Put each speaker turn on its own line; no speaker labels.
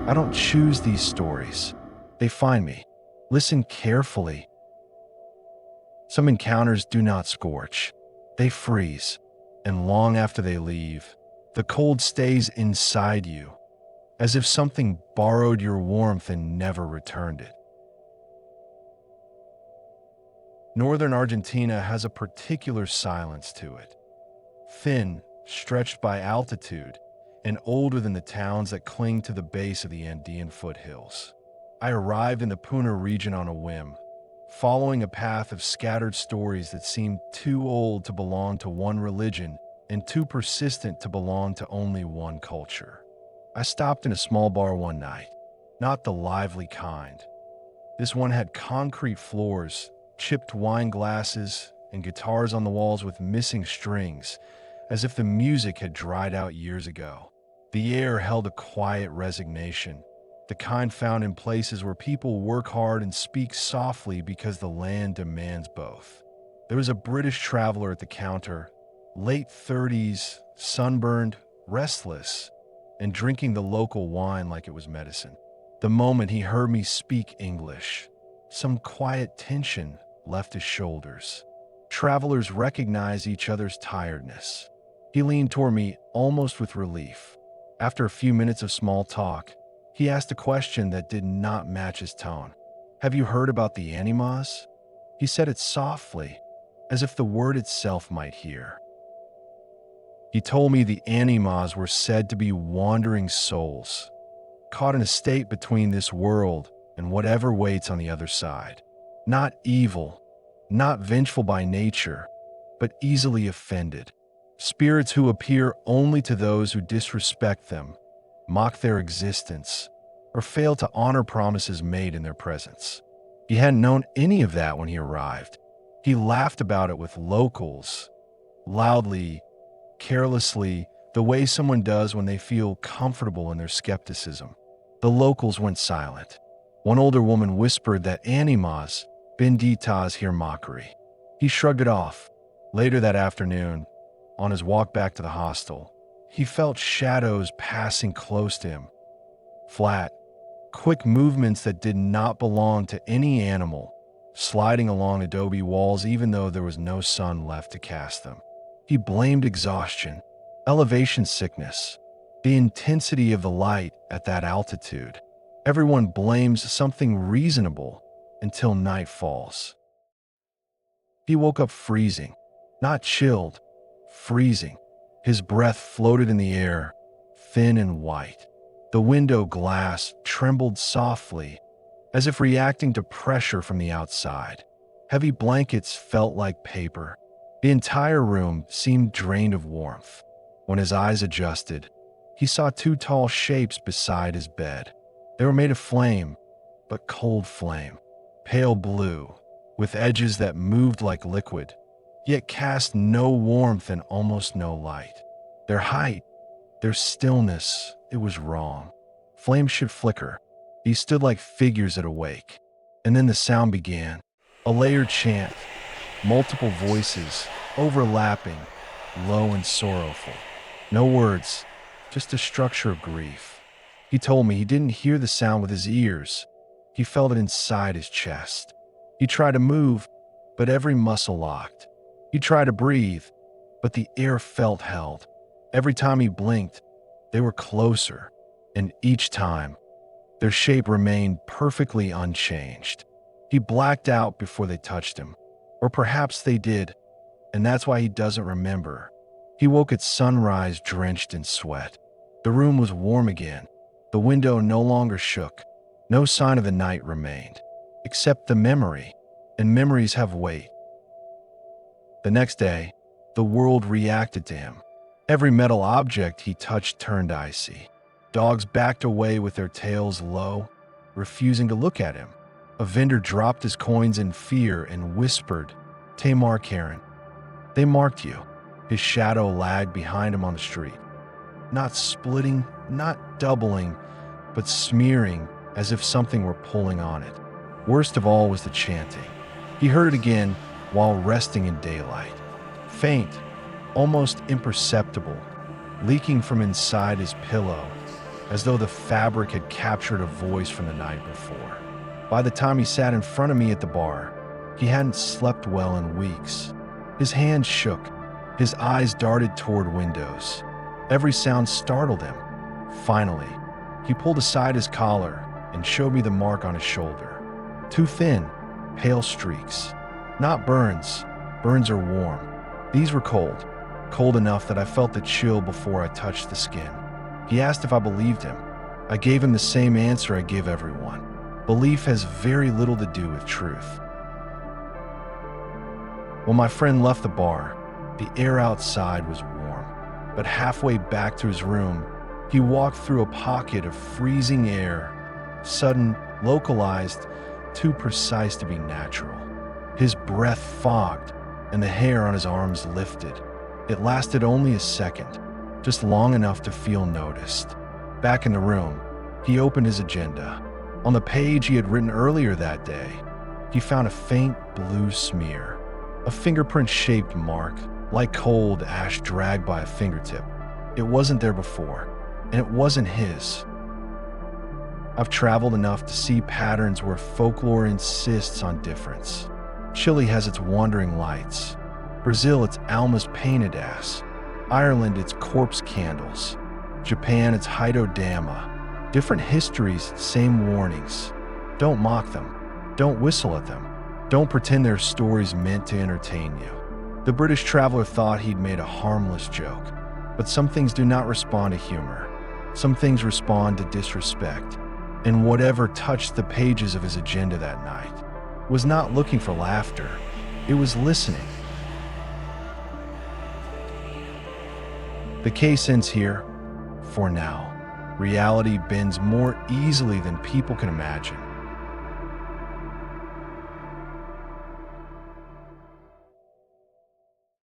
I don't choose these stories. They find me. Listen carefully. Some encounters do not scorch. They freeze. And long after they leave, the cold stays inside you, as if something borrowed your warmth and never returned it. Northern Argentina has a particular silence to it. Thin, stretched by altitude, and older than the towns that cling to the base of the Andean foothills. I arrived in the Puna region on a whim, following a path of scattered stories that seemed too old to belong to one religion and too persistent to belong to only one culture. I stopped in a small bar one night, not the lively kind. This one had concrete floors, chipped wine glasses, and guitars on the walls with missing strings, as if the music had dried out years ago. The air held a quiet resignation, the kind found in places where people work hard and speak softly because the land demands both. There was a British traveler at the counter, late 30s, sunburned, restless, and drinking the local wine like it was medicine. The moment he heard me speak English, some quiet tension left his shoulders. Travelers recognize each other's tiredness. He leaned toward me almost with relief. After a few minutes of small talk, he asked a question that did not match his tone. "Have you heard about the animas?" He said it softly, as if the word itself might hear. He told me the animas were said to be wandering souls, caught in a state between this world and whatever waits on the other side. Not evil, not vengeful by nature, but easily offended. Spirits who appear only to those who disrespect them, mock their existence, or fail to honor promises made in their presence. He hadn't known any of that when he arrived. He laughed about it with locals, loudly, carelessly, the way someone does when they feel comfortable in their skepticism. The locals went silent. One older woman whispered that animas, benditas, hear mockery. He shrugged it off. Later that afternoon, on his walk back to the hostel, he felt shadows passing close to him. Flat, quick movements that did not belong to any animal, sliding along adobe walls even though there was no sun left to cast them. He blamed exhaustion, elevation sickness, the intensity of the light at that altitude. Everyone blames something reasonable until night falls. He woke up freezing, not chilled, freezing. His breath floated in the air, thin and white. The window glass trembled softly, as if reacting to pressure from the outside. Heavy blankets felt like paper. The entire room seemed drained of warmth. When his eyes adjusted, he saw two tall shapes beside his bed. They were made of flame, but cold flame, pale blue, with edges that moved like liquid, yet cast no warmth and almost no light. Their height, their stillness, it was wrong. Flames should flicker. These stood like figures at a wake. And then the sound began, a layered chant, multiple voices, overlapping, low and sorrowful. No words, just a structure of grief. He told me he didn't hear the sound with his ears. He felt it inside his chest. He tried to move, but every muscle locked. He tried to breathe, but the air felt held. Every time he blinked, they were closer, and each time, their shape remained perfectly unchanged. He blacked out before they touched him, or perhaps they did, and that's why he doesn't remember. He woke at sunrise drenched in sweat. The room was warm again. The window no longer shook. No sign of the night remained, except the memory, and memories have weight. The next day, the world reacted to him. Every metal object he touched turned icy. Dogs backed away with their tails low, refusing to look at him. A vendor dropped his coins in fear and whispered, "Tamar Karen." They marked you. His shadow lagged behind him on the street. Not splitting, not doubling, but smearing as if something were pulling on it. Worst of all was the chanting. He heard it again while resting in daylight. Faint, almost imperceptible, leaking from inside his pillow, as though the fabric had captured a voice from the night before. By the time he sat in front of me at the bar, he hadn't slept well in weeks. His hands shook. His eyes darted toward windows. Every sound startled him. Finally, he pulled aside his collar and showed me the mark on his shoulder. 2 thin, pale streaks. Not burns. Burns are warm. These were cold. Cold enough that I felt the chill before I touched the skin. He asked if I believed him. I gave him the same answer I give everyone. Belief has very little to do with truth. When my friend left the bar, the air outside was warm, but halfway back to his room, he walked through a pocket of freezing air, sudden, localized, too precise to be natural. His breath fogged, and the hair on his arms lifted. It lasted only a second, just long enough to feel noticed. Back in the room, he opened his agenda. On the page he had written earlier that day, he found a faint blue smear, a fingerprint-shaped mark, like cold ash dragged by a fingertip. It wasn't there before, and it wasn't his. I've traveled enough to see patterns where folklore insists on difference. Chile has its wandering lights. Brazil, its almas painted ass. Ireland, its corpse candles. Japan, its Haidodama. Different histories, same warnings. Don't mock them. Don't whistle at them. Don't pretend they're stories meant to entertain you. The British traveler thought he'd made a harmless joke, but some things do not respond to humor. Some things respond to disrespect. And whatever touched the pages of his agenda that night was not looking for laughter. It was listening. The case ends here, for now. Reality bends more easily than people can imagine.